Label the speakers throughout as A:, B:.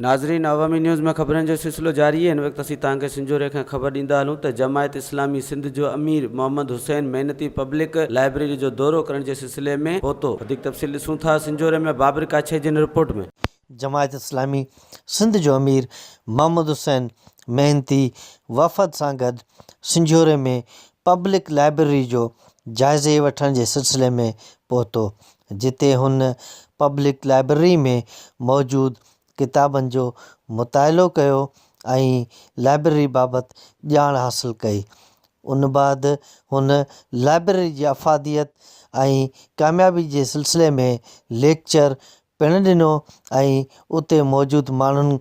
A: नाज़रीन, अवामी न्यूज़ में ख़बरनि जो सिलसिलो जारी है। इन वक़्तु असीं तव्हांखे सिंजोरे खां ख़बर ॾींदा हलूं त जमायत इस्लामी सिंध जो अमीर मोहम्मद हुसैन मेहनती पब्लिक लाइब्रेरी जो दौरो करण जे सिलसिले में पहुतो। वधीक तफ़सील ॾिसूं था सिंजोरे में बाबर काछे जी रिपोर्ट में।
B: जमायत इस्लामी सिंध जो अमीर मोहम्मद हुसैन मेहनती वफ़द सां गॾु सिंजोरे में पब्लिक लाइब्रेरी जो जाइज़े वठण जे सिलसिले में पहुतो, जिते हुन पब्लिक लाइब्रेरी में मौजूदु किताबनि जो मुतालो कयो ऐं लाइब्रेरी बाबति ॼाण हासिलु कई। उन बाद हुन लाइब्रेरी जी अफ़ादियत ऐं कामयाबी जे सिलसिले में लेक्चर पिणु ॾिनो ऐं उते मौजूदु माण्हुनि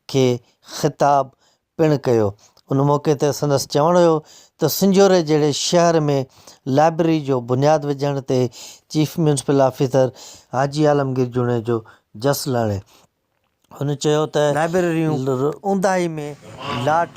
B: खे ख़िताब पिणु कयो। उन मौक़े ते संदसि चवणु हुयो त सिंजोरे जहिड़े शहर में लाइब्रेरी जो बुनियादु विझण ते चीफ म्यूनसिपल ऑफिसर हाजी आलमगीर जूणे जो जस लहे। हुन चयो त लाइब्रेरियूं ऊंदाही में लाट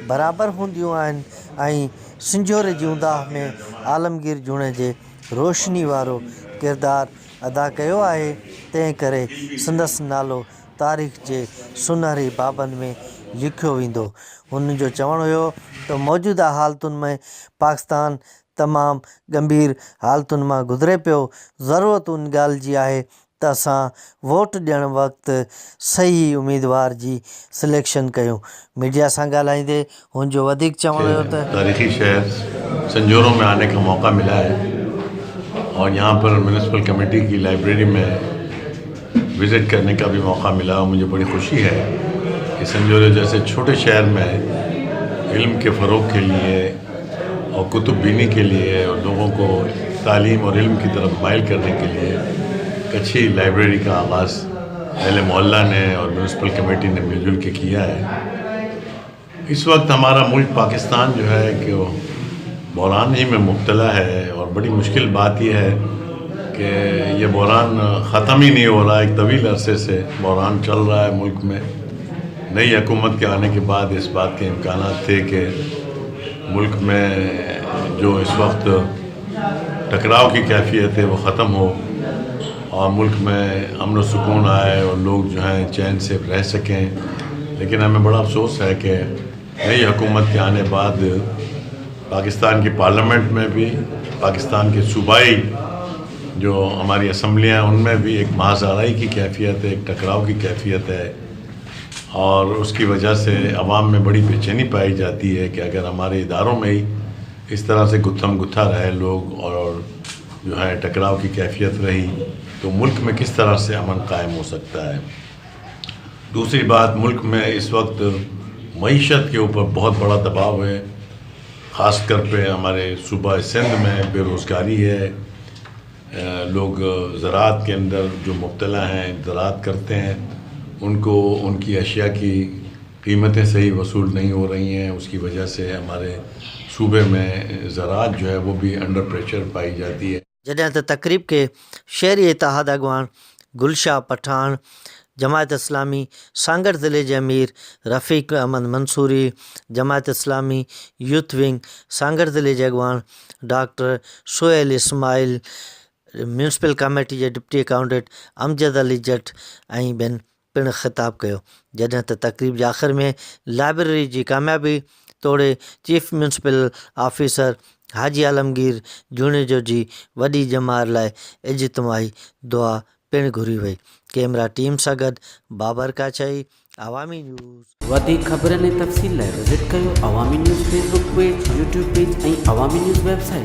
B: बराबरि हूंदियूं आहिनि ऐं सिंजोरे जी ऊंदाह में आलमगीर जूणे जे रोशनी वारो किरदारु अदा कयो आहे। तंहिं करे संदसि नालो तारीख़ जे सुनहरी बाबनि में लिखियो वेंदो। हुन जो चवणु हुयो त मौजूदा हालतुनि में पाकिस्तान तमामु गंभीर हालतुनि मां गुज़रे पियो। ज़रूरत उन ॻाल्हि जी आहे त असां वोट ॾियणु वक़्तु सही उम्मीदवार जी सिलेक्शन कयूं। मीडिया सां ॻाल्हाईंदे हुन जो वधीक चवणु हुयो त
C: तारीख़ी शहर संजोरों में आने का मौका मिला है और यहाँ पर म्यूनसिपल कमेटी की लाइब्रेरी में विज़िट करने का भी मौका मिला और मुझे बड़ी खुशी है कि संजोरे जैसे छोटे शहर में इल्म के फ़रोग़ के लिए और कुतुब बीनी के लिए और लोगों को तालीम और इल्म की तरफ माइल करने के लिए एक अच्छी लाइब्रेरी का आगाज़ अहले मोहल्ला ने और म्यूनसिपल कमेटी ने मिलजुल के किया है। इस वक्त हमारा मुल्क पाकिस्तान जो है कि वो बहरान ही में मुब्तला है और बड़ी मुश्किल बात यह है कि ये बहरान ख़त्म ही नहीं हो रहा। एक तवील अरसे से बहरान चल रहा है मुल्क में। नई हुकूमत के आने के बाद इस बात के इम्कानात थे कि मुल्क में जो इस वक्त टकराव की कैफियत है वो ख़त्म हो और मुल्क में अमन व सुकून आए और लोग जो हैं चैन से रह सकें। लेकिन हमें बड़ा अफसोस है कि नई हुकूमत के आने बाद पाकिस्तान की पार्लियामेंट में भी, पाकिस्तान के सूबाई जो हमारी असम्बलियाँ उनमें भी एक महाज़ाराई की कैफियत है, एक टकराव की कैफियत है और उसकी वजह से अवाम में बड़ी बेचैनी पाई जाती है कि अगर हमारे इदारों में ही इस तरह से गुत्थम गुत्था रहे लोग और जो है टकराव की कैफियत रही तो मुल्क में किस तरह से अमन कायम हो सकता है। दूसरी बात, मुल्क में इस वक्त मईशत के ऊपर बहुत बड़ा दबाव है। ख़ास कर पे हमारे सूबा सिंध में बेरोज़गारी है। लोग ज़राअत के अंदर जो मुब्तला हैं, ज़राअत करते हैं, उनको उनकी अशिया की कीमतें सही वसूल नहीं हो रही हैं। उसकी वजह से हमारे सूबे में ज़राअत जो है वो भी अंडर प्रेशर पाई जाती है।
B: जॾहिं त तक़रीब खे शहरी इतिहाद अॻवान गुलशाह पठान, जमायत इस्लामी सांगड़ ज़िले जे अमीर रफ़ीक अहमद मंसूरी, जमायत इस्लामी यूथ विंग सांगड़ ज़िले जे अॻवान doctor Sohail Ismail, municipal committee जे डिप्टी अकाउंटेंट अमजद अली जट ऐं ॿियनि पिणु ख़िताब कयो। जॾहिं त तक़रीब जे आख़िर में लाइब्रेरी जी कामयाबी तोड़े चीफ म्यूनसिपल ऑफिसर हाजी आलमगीर जूणे जो जी वॾी जमात लाइ इज्तिमाही दुआ पिणु घुरी वई। कैमरा टीम सां गॾु बाबर काछाई, अवामी न्यूज़।
A: वधीक ख़बरनि ऐं तफ़सील लाइ विज़िट कयो अवामी news Facebook page, YouTube page ऐं अवामी न्यूज़ वेबसाइट।